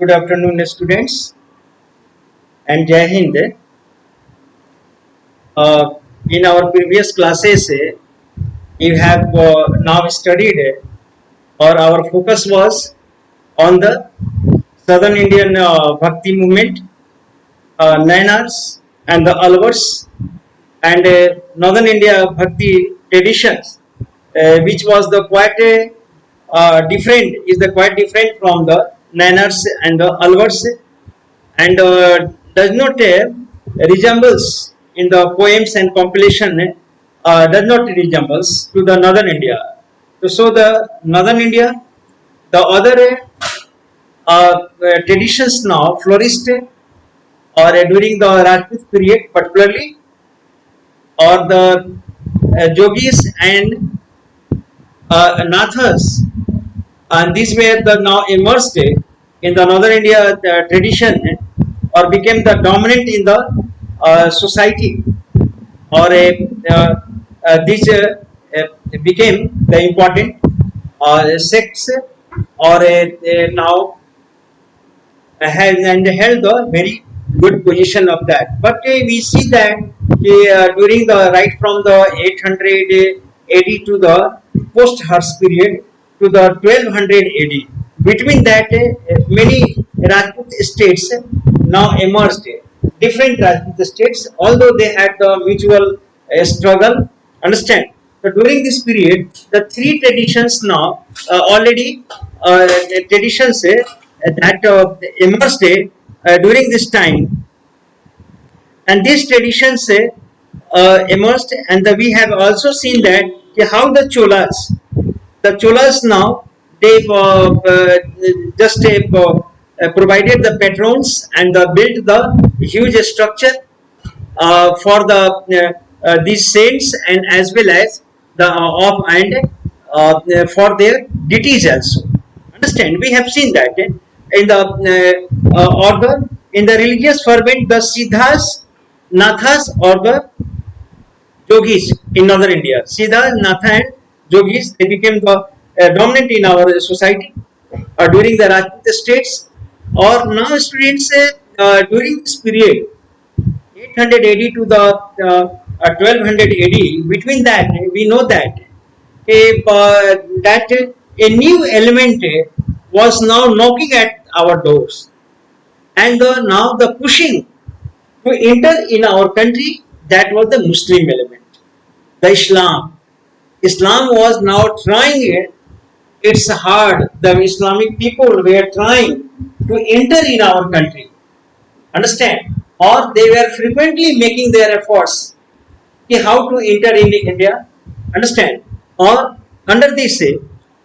Good afternoon, students, and Jai Hind. In our previous classes, you have now studied, or our focus was on the Southern Indian Bhakti movement, Nainars and the Alvars, and Northern India Bhakti traditions, which was the quite different, is the quite different from the Nainars and the Alvars, and does not resembles in the poems and compilation, does not resembles to the Northern India. So the Northern India, the other traditions now flourished, or during the Rajput period particularly, or the yogis and nathas, and these were the now immersed in the Northern India tradition, or became the dominant in the society, or this became the important sects, or now held a very good position of that. But we see that during the right from the 800 AD to the post-Hars period to the 1200 AD, between that many Rajput states now emerged, different Rajput states, although they had the mutual struggle. Understand? So during this period, the three traditions now already traditions that emerged during this time, and these traditions emerged, and we have also seen that how the Cholas now they just provided the patrons and built the huge structure for the these saints, and as well as the of and for their deities also. Understand? We have seen that in the order in the religious fervent, the Siddhas, Nathas, or the yogis in Northern India. Siddhas, Natha, and yogis, they became the dominant in our society during the Rajput states, or now students during this period 800 AD to the 1200 AD. Between that, we know that a new element was now knocking at our doors, and now the pushing to enter in our country, that was the Muslim element, the Islam. Islam was now trying it. It's hard. The Islamic people were trying to enter in our country. Understand? Or they were frequently making their efforts how to enter in India. Understand? Or under this,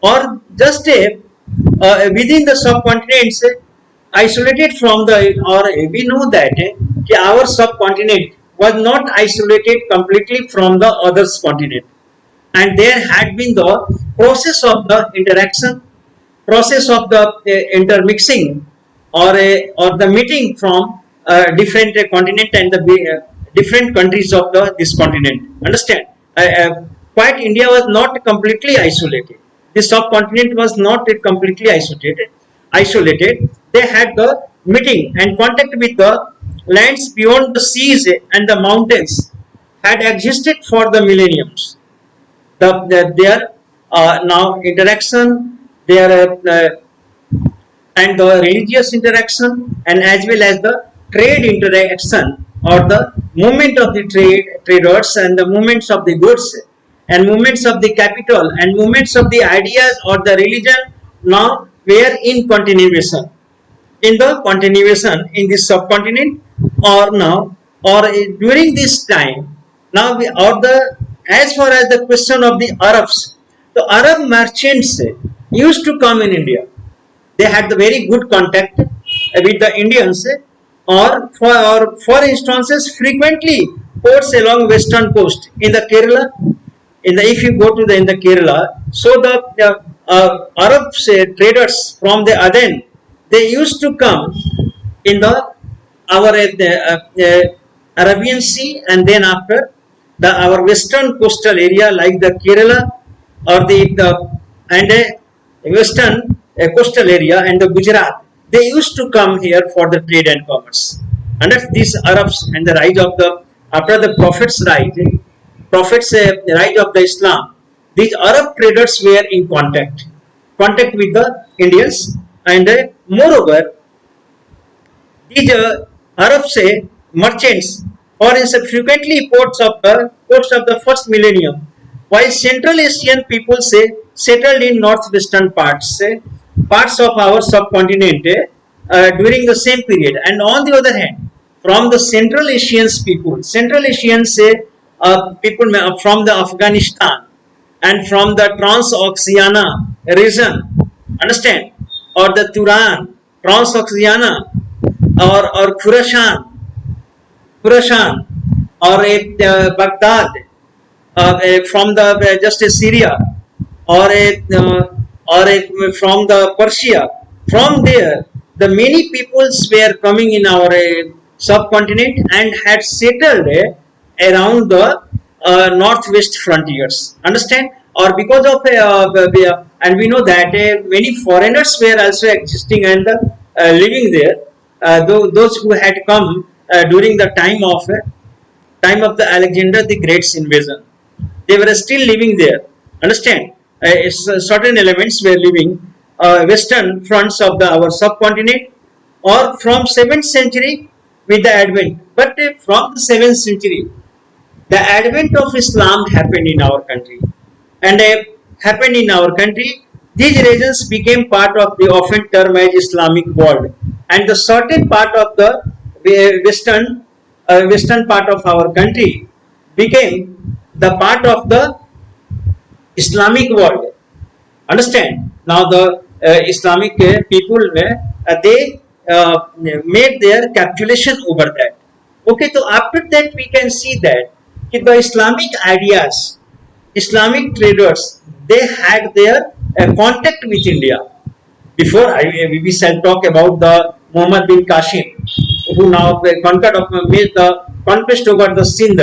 or just within the subcontinents, isolated from the, or we know that our subcontinent was not isolated completely from the other continent, and there had been the process of the interaction, process of the intermixing, or the meeting from different continent and the different countries of this continent. Understand? Quite India was not completely isolated. The subcontinent was not completely isolated. They had the meeting and contact with the lands beyond the seas and the mountains had existed for the millenniums. Their now interaction, their and the religious interaction, and as well as the trade interaction, or the movement of the traders, and the movements of the goods, and movements of the capital, and movements of the ideas or the religion, now were in continuation in this subcontinent, or now, or during this time. Now or the, as far as the question of the Arabs, the Arab merchants used to come in India. They had the very good contact with the Indians, or for instances, frequently ports along western coast in the Kerala. If you go to the in the Kerala, so the Arab traders from the Aden, they used to come in the our Arabian Sea, and then after our western coastal area like the Kerala, or the and western coastal area and the Gujarat. they used to come here for the trade and commerce. Under these Arabs and the rise of the after the Prophet's rise of the Islam, these Arab traders were in contact with the Indians, and moreover, these Arabs merchants or in frequently ports of the first millennium, while Central Asian people settled in northwestern parts of our subcontinent during the same period. And on the other hand, from the Central Asians people from the Afghanistan and from the Transoxiana region, understand, or the Turan, Transoxiana, or Khurasan, or Baghdad, from the just Syria, or from the Persia. From there, the many peoples were coming in our subcontinent and had settled around the northwest frontiers. Understand? Or because of and we know that many foreigners were also existing and living there. Those who had come during the time of the Alexander the Great's invasion, they were still living there. Understand? Certain elements were living western fronts of our subcontinent, or from 7th century with the advent. But from the 7th century, the advent of Islam happened in our country, and these regions became part of the often termed as Islamic world, and the certain part of the western part of our country became the part of the Islamic world. Understand? Now the Islamic people they made their capitulation over that. Okay, so after that we can see that the Islamic ideas, Islamic traders, they had their contact with India. Before we shall talk about the Muhammad bin Qasim, who now made the conquest over the Sindh.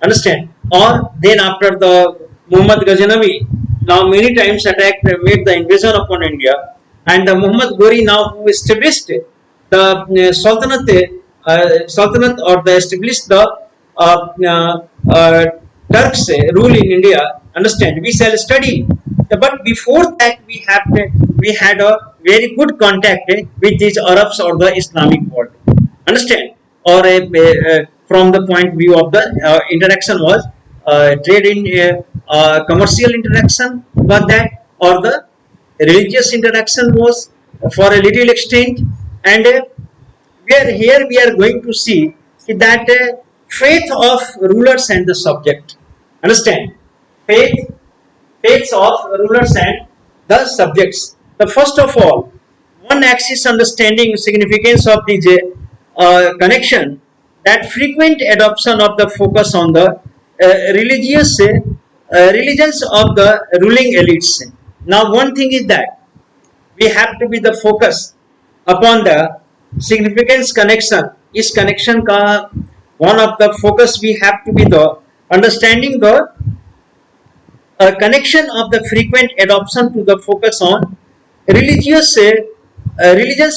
Understand? Or then after the Muhammad Ghaznavi, now many times made the invasion upon India, and the Muhammad Ghori now who established the Sultanate, or the established the Turks rule in India. Understand? We shall study. But before that, we had a very good contact with these Arabs or the Islamic world. Understand? Or from the point of view of the interaction was trade in commercial interaction was that, or the religious interaction was for a little extent, and we are going to see that faith of rulers and the subject. Understand? Faiths of rulers and the subjects. The first of all, one axis understanding significance of this connection, that frequent adoption of the focus on the religions of the ruling elites. Now, one thing is that we have to be the focus upon the significance connection. Is connection ka one of the focus we have to be the understanding the connection of the frequent adoption to the focus on religions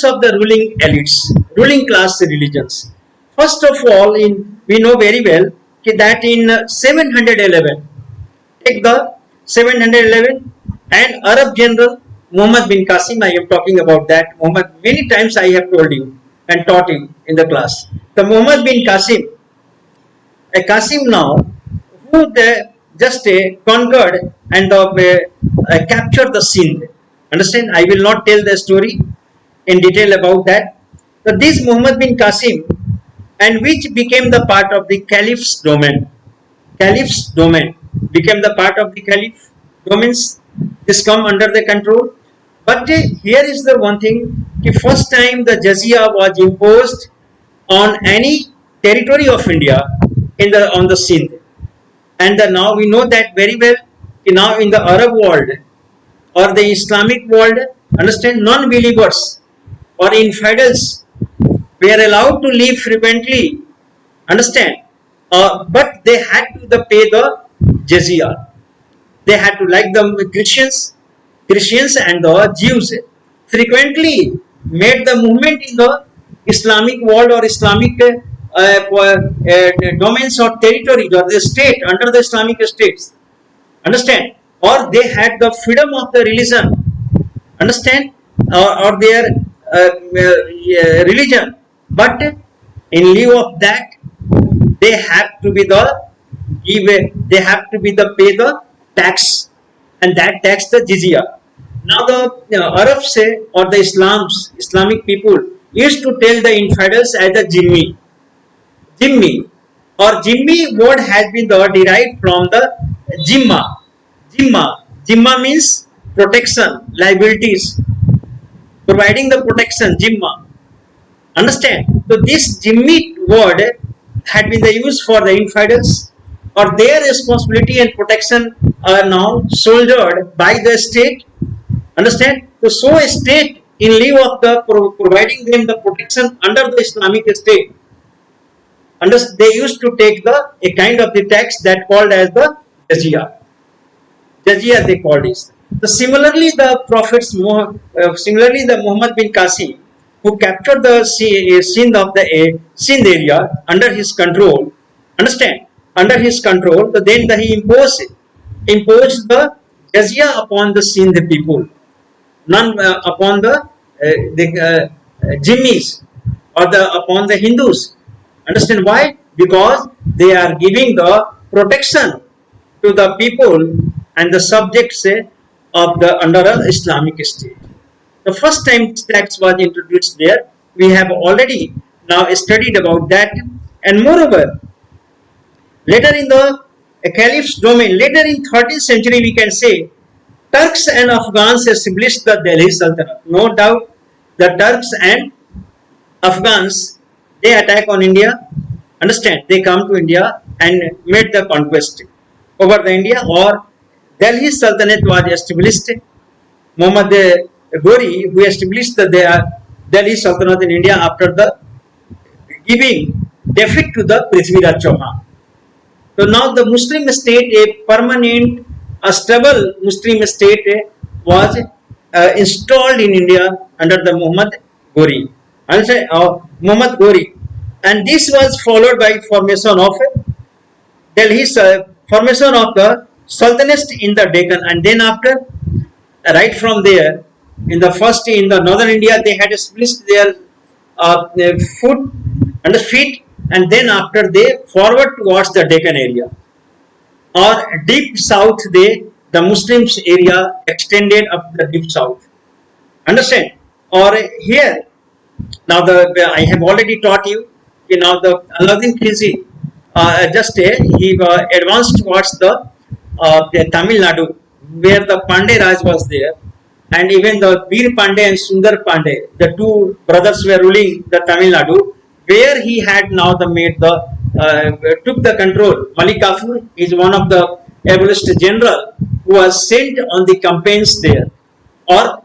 of the ruling elites, ruling class religions. First of all, we know very well that in 711, take the 711, and Arab general Muhammad bin Qasim, I am talking about that. Muhammad, many times I have told you and taught him in the class. The Muhammad bin Qasim, a Qasim now, who just conquered and captured the Sindh. Understand? I will not tell the story in detail about that. But this Muhammad bin Qasim, and which became the part of the Caliph's domain. Caliph's domain became the part of the Caliph domains. This come under the control. But here is the one thing: the first time the jizya was imposed on any territory of India on the Sindh, and now we know that very well. Now in the Arab world or the Islamic world, understand, non-believers or infidels were allowed to live frequently. Understand, but they had to pay the jizya. They had to, like the Christians and the Jews, frequently made the movement in the Islamic world or Islamic domains or territories or the state under the Islamic states. Understand? Or they had the freedom of the religion. Understand? Or their religion. But in lieu of that, they have to be they have to be the pay the tax, and that tax the jizya. Now the Arabs say, or the Islamic people used to tell the infidels as the Jimmi, or Jimmi word has been derived from the Jimma. Jimma means protection, liabilities, providing the protection, Jimma. Understand? So this Jimmi word had been the use for the infidels, or their responsibility and protection are now shouldered by the state. Understand? So a state in lieu of the providing them the protection under the Islamic state, they used to take a kind of the tax that called as the jizya. Jizya they called it. So similarly, similarly the Muhammad bin Qasim, who captured the Sindh area under his control. Understand? Under his control, so then he imposed the jizya upon the Sindh people, none upon the Jimmis or upon the Hindus. Understand why? Because they are giving the protection to the people and the subjects of the under an Islamic state. The first time tax was introduced there, we have already now studied about that, and moreover, later in the Caliph's domain, later in 13th century, we can say Turks and Afghans established the Delhi Sultanate. No doubt, the Turks and Afghans, they attack on India. Understand? They come to India and made the conquest over the India, or Delhi Sultanate was established. Muhammad Ghori, who established the Delhi Sultanate in India after the giving defeat to the Prithviraj Chauhan. So now the Muslim state, a permanent, a stable Muslim state was installed in India under the Muhammad Ghori. Muhammad Ghori, and this was followed by formation of Delhi's formation of the Sultanate in the Deccan, and then after, right from there, in the northern India, they had split their foot and feet, and then after they forward towards the Deccan area, or deep south, the Muslims area extended up the deep south. Understand? Or here, now I have already taught you. Now the Alauddin Khilji, he advanced towards the Tamil Nadu, where the Pandey Raj was there, and even the Veer Pandey and Sundar Pandey, the two brothers were ruling the Tamil Nadu, where he had now took the control. Malik Kafur is one of the abolitionist general who was sent on the campaigns there, or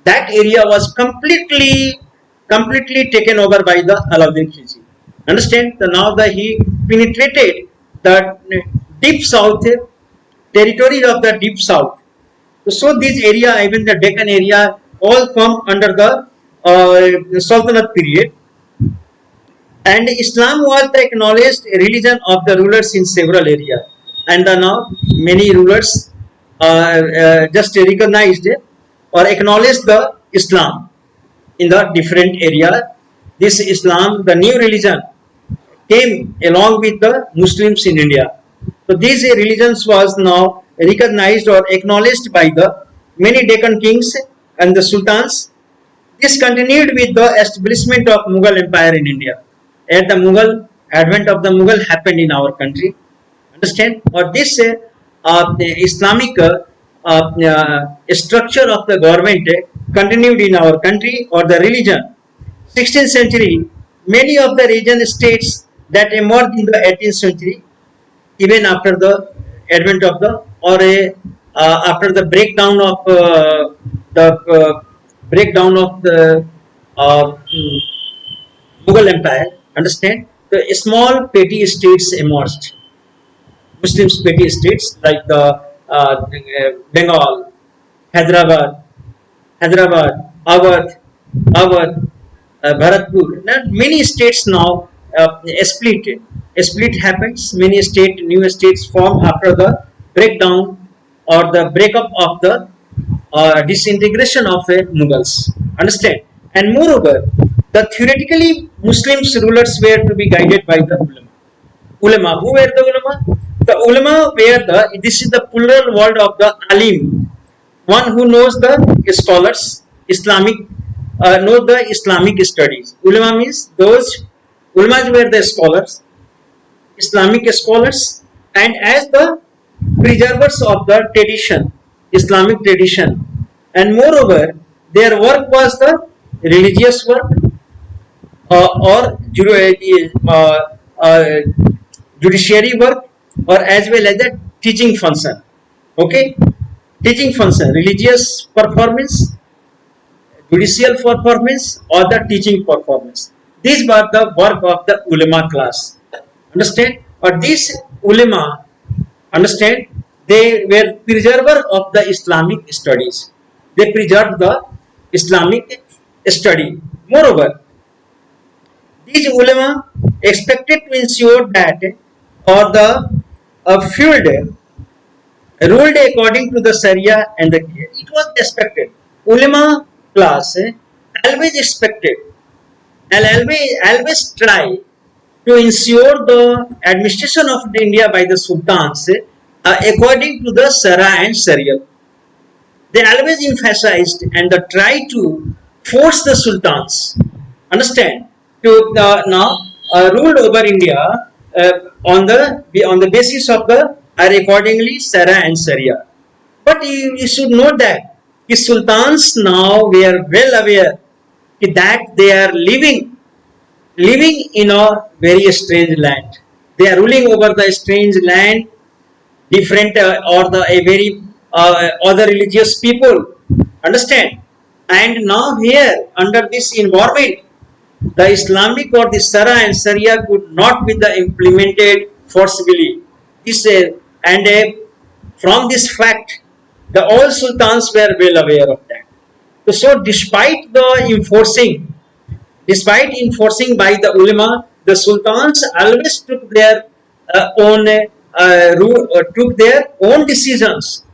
that area was completely taken over by the Alauddin Khilji. Understand? So now he penetrated the deep south, territories of the deep south. So this area, even the Deccan area, all come under the Sultanate period. And Islam was the acknowledged religion of the rulers in several areas. And now many rulers just recognized or acknowledged the Islam in the different area. This Islam, the new religion, came along with the Muslims in India. So these religions was now recognized or acknowledged by the many Deccan kings and the sultans. This continued with the establishment of Mughal Empire in India. At the advent of the Mughal happened in our country. Understand? Or this the Islamic structure of the government continued in our country, or the religion. 16th century, many of the region states that emerged in the 18th century, even after the advent of after the breakdown of the Mughal Empire. Understand? The small petty states emerged. Muslim petty states like the Bengal, Hyderabad, Awadh, our Bharatpur. Now, many states now split. A split happens. Many new states form after the breakdown or the breakup of the disintegration of Mughals. Understand? And moreover, the theoretically Muslims rulers were to be guided by the ulama. Ulama. Who were the ulama? The ulama were this is the plural word of the alim, one who knows the scholars, Islamic, know the Islamic studies. Ulama means those, ulamas were the scholars, Islamic scholars, and as the preservers of the tradition, Islamic tradition, and moreover, their work was the religious work or judiciary work, or as well as the teaching function. Okay, teaching function, religious performance, judicial performance, or the teaching performance. These were the work of the ulama class. Understand? Or these ulama, understand, they were preserver of the Islamic studies. They preserved the Islamic study. Moreover, these ulama expected to ensure that or the field ruled according to the Sharia and the it was expected. Ulama class always expected and always try to ensure the administration of India by the sultans according to the Sharia and Sharia. They always emphasized and try to force the sultans, understand, to now rule over India on the basis of the accordingly Sharia and Sharia. But you should know that the sultans now were well aware that they are living in a very strange land. They are ruling over the strange land, different or the a very other religious people. Understand? And now here under this environment, the Islamic or the Sharia and Sharia could not be the implemented forcibly. This and from this fact, the all sultans were well aware of that. So, despite enforcing by the ulama, the sultans always took their took their own decisions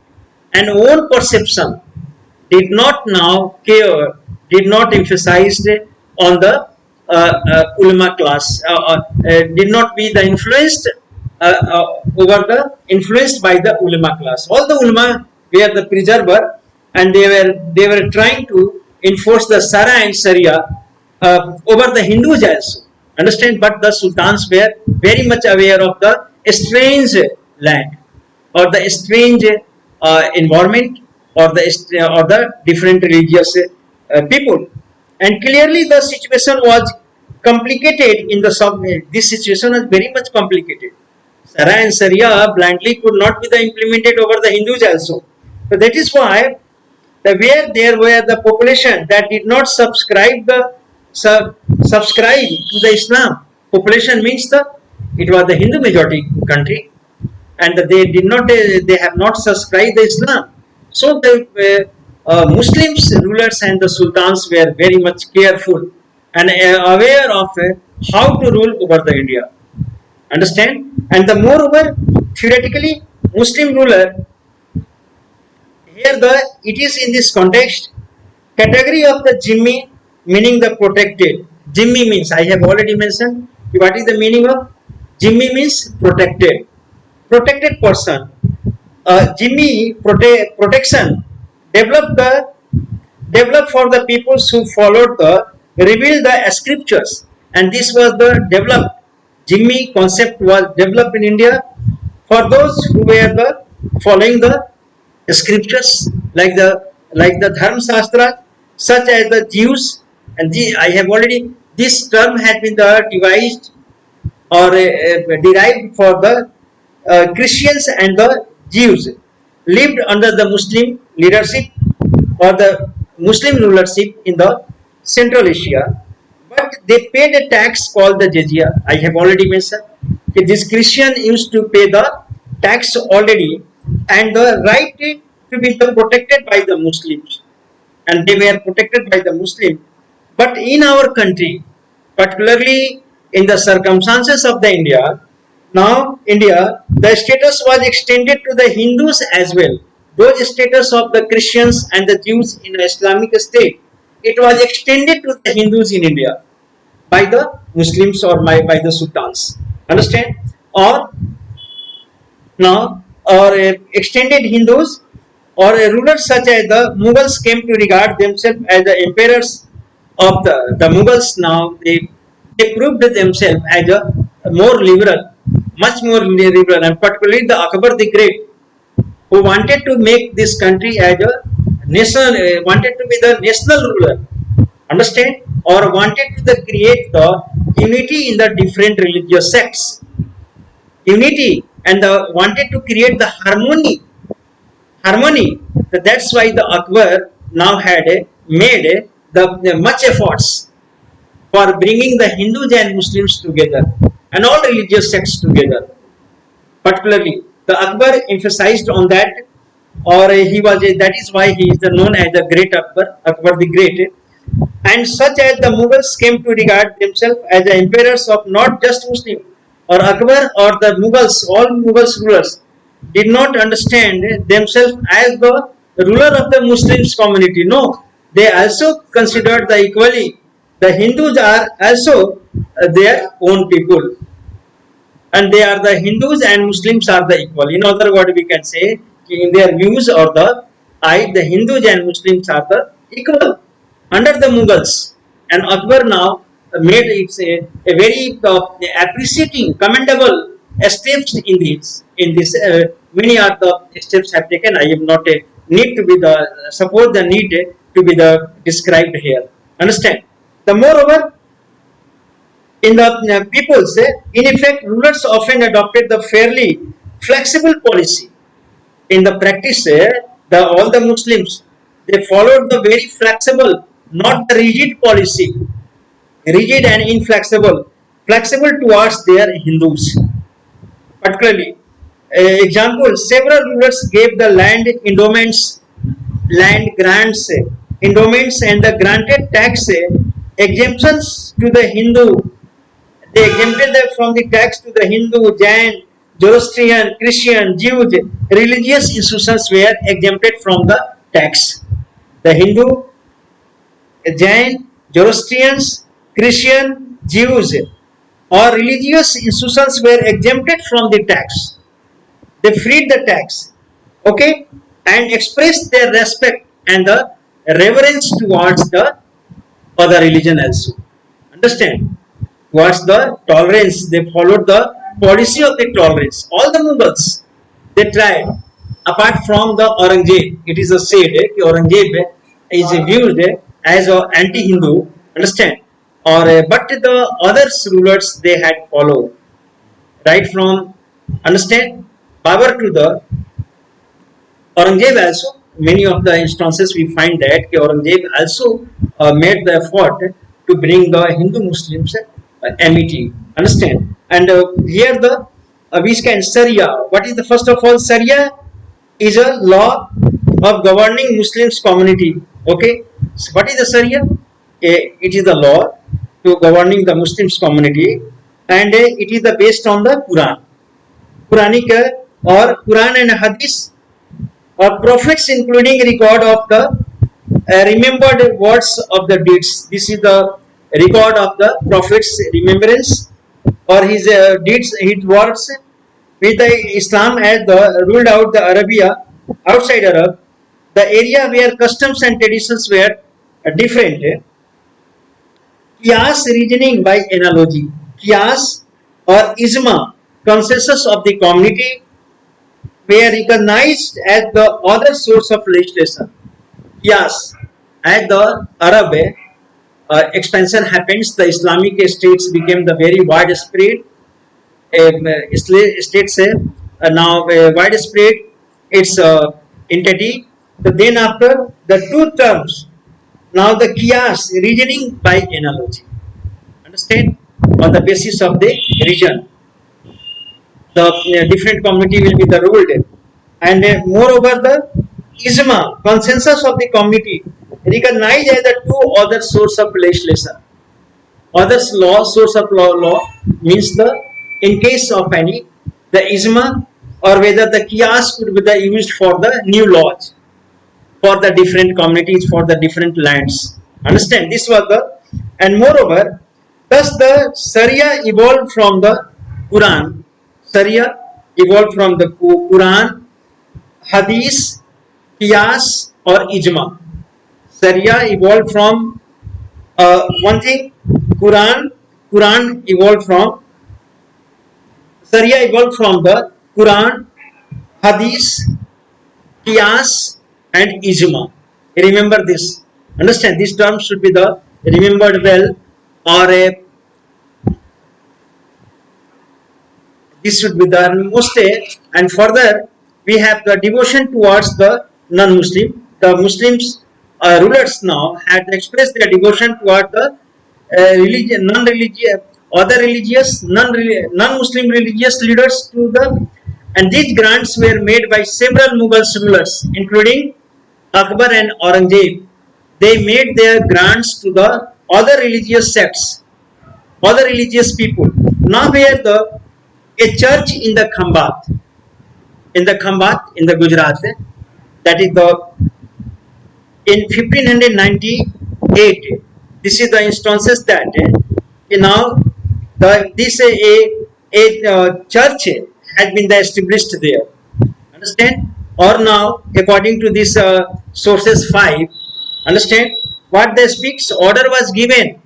and own perception. Did not now care, did not emphasize on the ulama class, did not be the influenced by the ulama class. All the ulama were the preserver, and they were trying to enforce the Sharia and Sharia over the Hindus also. Understand? But the sultans were very much aware of the strange land or the strange environment or the different religious people, and clearly the situation was complicated in the this situation was very much complicated. Sharia and Sharia blindly could not be implemented over the Hindus also. So that is why where there were the population that did not subscribe to the Islam. Population means it was the Hindu majority country, and they have not subscribed the Islam. So the Muslims rulers and the sultans were very much careful and aware of how to rule over the India. Understand? And the moreover, theoretically, Muslim ruler here it is in this context category of the Jimmi, meaning the protected. Jimmi means, I have already mentioned what is the meaning of Jimmi means protected person. Jimmi protection developed for the peoples who followed revealed the scriptures, and this was the developed Jimmi concept was developed in India for those who were following the scriptures like the Dharma Shastra, such as the Jews, and I have already this term had been devised or derived for the Christians and the Jews lived under the Muslim leadership or the Muslim rulership in the Central Asia, but they paid a tax called the jizya. I have already mentioned that this Christian used to pay the tax already, and the right to be protected by the Muslims, and they were protected by the Muslim But in our country, particularly in the circumstances of the India, now India, the status was extended to the Hindus as well. Those status of the Christians and the Jews in the Islamic state, it was extended to the Hindus in India by the Muslims or by the sultans. Understand? Or now, or extended Hindus or rulers such as the Mughals came to regard themselves as the emperors of the Mughals. Now they proved themselves as a more liberal, much more liberal, and particularly the Akbar the Great, who wanted to make this country as a national, wanted to be the national ruler. Understand? Or wanted to create the unity in the different religious sects. Unity and wanted to create the harmony. That's why the Akbar now had made the much efforts for bringing the Hindus and Muslims together and all religious sects together. Particularly, the Akbar emphasized on that, or he was that is why he is known as the Great Akbar, Akbar the Great. And such as the Mughals came to regard themselves as the emperors of not just Muslim, or Akbar or the Mughals, all Mughals rulers did not understand themselves as the ruler of the Muslims community. No, they also considered the equally. The Hindus are also their own people, and they are the Hindus and Muslims are the equal. In other words, we can say in their views or the the Hindus and Muslims are the equal under the Mughals. And Akbar now made it a very appreciating, commendable steps in this. In this, many are the steps have taken. I am not need to be the suppose the need to be the described here. Understand? The moreover, in the peoples, in effect, rulers often adopted the fairly flexible policy. In the practice, all the Muslims they followed the very flexible, not the rigid policy, rigid and inflexible, flexible towards their Hindus. Particularly, example, several rulers gave the land endowments, land grants, endowments, and the granted tax exemptions to the Hindu. They exempted them from the tax to the Hindu, Jain, Zoroastrian, Christian, Jews. Religious institutions were exempted from the tax. The Hindu, Jain, Zoroastrians, Christian, Jews, or religious institutions were exempted from the tax. They freed the tax, okay, and expressed their respect and the reverence towards the other religion also. Understand? Towards the tolerance, they followed the policy of the tolerance. All the Mughals, they tried. Apart from the Aurangzeb, it is a said that Aurangzeb is viewed as an anti-Hindu. Understand? Or but the other rulers they had followed right from understand Babur to the Aurangzeb also. Many of the instances we find that Aurangzeb also made the effort to bring the Hindu Muslims amity. Understand? And here the we can Sharia. What is the first of all? Sharia is a law of governing Muslims community. Okay. So what is the Sharia? It is the law to governing the Muslims community, and it is based on the Quran, Quranic or Quran and Hadith or prophets, including record of the remembered words of the deeds. This is the record of the prophet's remembrance or his deeds, his words. With the Islam as the ruled out the Arabia, outside Arab, the area where customs and traditions were different. Qiyas reasoning by analogy. Qiyas or Ijma, consensus of the community, were recognized as the other source of legislation. Qiyas, as the Arab expansion happens, the Islamic states became the very widespread states now widespread its entity. So then after the two terms, now the Qiyas, reasoning by analogy. Understand? On the basis of the region, the different community will be the ruled, and moreover the Ijma, consensus of the community, recognized as the two other source of legislation. Others law, source of law means the in case of any the ijma or whether the qiyas could be the used for the new laws for the different communities, for the different lands. Understand? This was the, and moreover, thus the Sharia evolved from the Quran. Sharia evolved from the Quran, Hadith, Qiyas or Ijma. Sharia evolved from one thing, Quran evolved from, Sharia evolved from the Quran, Hadith, Qiyas and Ijma. Remember this. Understand? These terms should be the remembered well, or this should be the most. And further, we have the devotion towards the non-Muslim. The Muslims rulers now had expressed their devotion toward the religion, non-religious, other religious, non-Muslim religious leaders to the, and these grants were made by several Mughal rulers, including Akbar and Aurangzeb. They made their grants to the other religious sects, other religious people. Now where a church in the Khambat, in the Gujarat, that is the in 1598. This is the instances that now this church has been established there. Understand? Or now, according to this sources 5, understand what they speaks. Order was given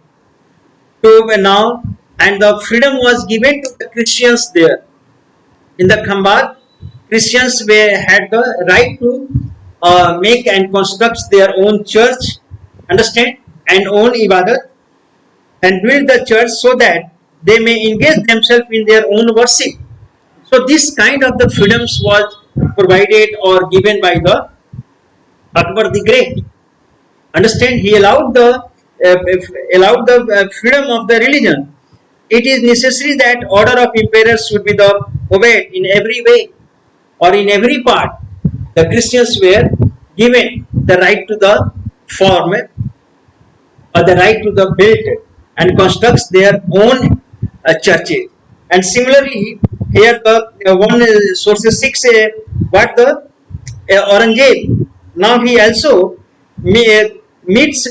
to now, and the freedom was given to the Christians there in the Khambat. Christians had the right to make and construct their own church. Understand? And own ibadat and build the church so that they may engage themselves in their own worship. So this kind of the freedoms was provided or given by the Akbar the Great. Understand? He allowed the freedom of the religion. It is necessary that order of emperors should be obeyed in every way or in every part. The Christians were given the right to the form or the right to the build and constructs their own churches. And similarly, here the one sources 6 what the Aurangzeb, now he also met with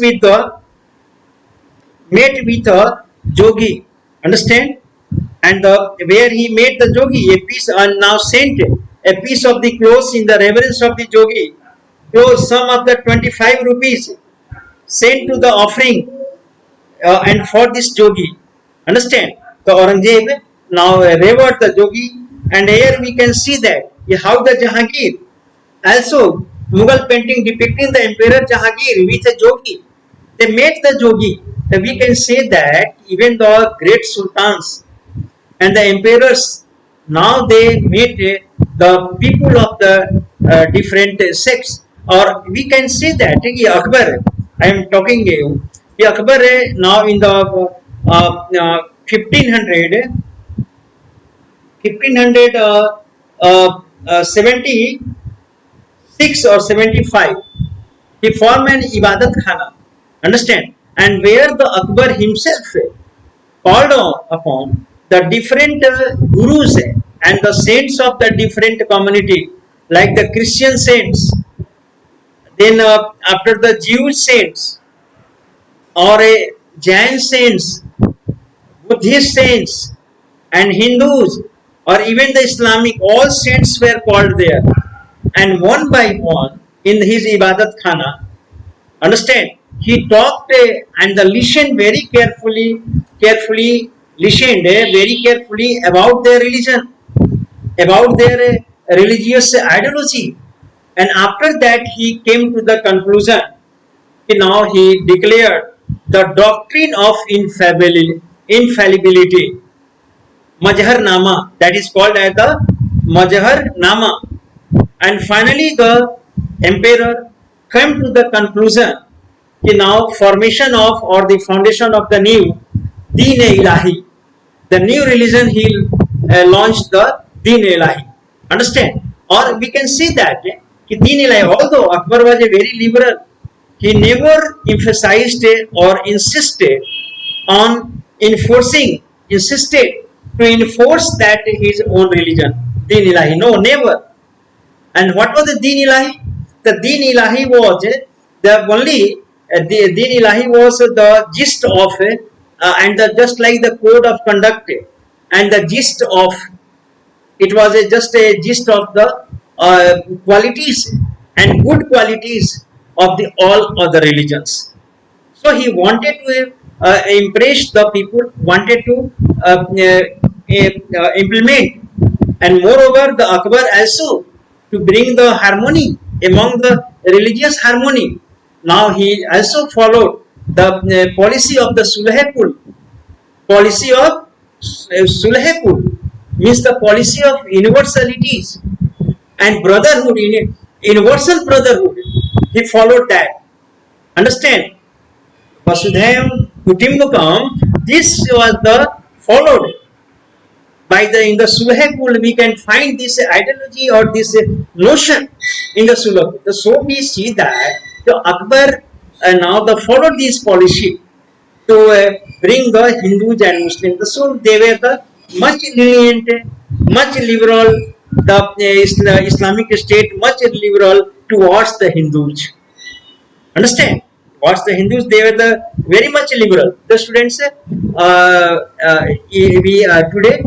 a jogi. Understand? And where he made the jogi a piece, and now sent a piece of the clothes in the reverence of the jogi, clothes sum of the 25 rupees sent to the offering and for this jogi. Understand? The Aurangzeb now revered the jogi, and here we can see that how the Jahangir, also Mughal painting depicting the Emperor Jahangir with a jogi. They made the jogi. We can say that even the great sultans and the emperors, now they made the people of the different sects. Or we can say that Akbar, I am talking you, Akbar now in the 1576 or 75, he formed an Ibadat Khana. Understand? And where the Akbar himself called upon the different gurus and the saints of the different community, like the Christian saints, then after the Jewish saints, or Jain saints, Buddhist saints, and Hindus, or even the Islamic, all saints were called there. And one by one in his Ibadat Khana, understand, he talked and listened very carefully listened very carefully about their religion, about their religious ideology. And after that he came to the conclusion, now he declared the doctrine of infallibility, Mazhar Nama, that is called as the Mazhar Nama. And finally the emperor came to the conclusion, now formation of or the foundation of the new Deen-e-Ilahi, the new religion, he launched the Deen-e-Ilahi. Understand? Or we can see that Deen-e-Ilahi, although Akbar was a very liberal he never emphasized or insisted to enforce that his own religion, Deen Ilahi. No, never. And what was the Deen Ilahi? The Deen Ilahi was the only the Deen Ilahi was the gist of and just like the code of conduct and the gist of it was just a gist of the qualities and good qualities of the all other religions. So he wanted to impress the people, wanted to implement, and moreover, the Akbar also to bring the harmony among the religious harmony. Now he also followed the policy of the Sulhepul. Policy of Sulhepul means the policy of universalities and brotherhood, universal brotherhood. He followed that. Understand? Vasudhaivam Kutumbakam. This was the followed by the in the Sulhepul. We can find this ideology or this notion in the Sulhepul. So we see that the Akbar now the followed this policy to bring the Hindus and Muslims. So they were the much lenient, much liberal. The Islamic State much liberal towards the Hindus. Understand? Towards the Hindus, they were the very much liberal. The students, we today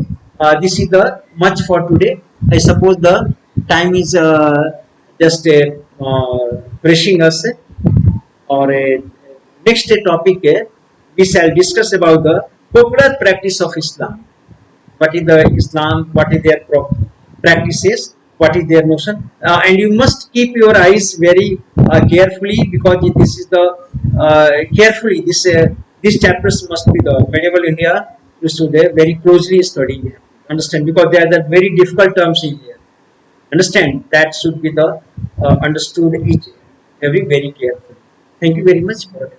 this is the much for today. I suppose the time is just pressing us. Or next topic we shall discuss about the popular practice of Islam. What is the Islam? What is their practices? What is their notion? And you must keep your eyes very carefully because this is the carefully these chapters must be the medieval India. You should very closely study. Understand because there are the very difficult terms in here. Understand that should be the understood each every very carefully. Thank you very much for it.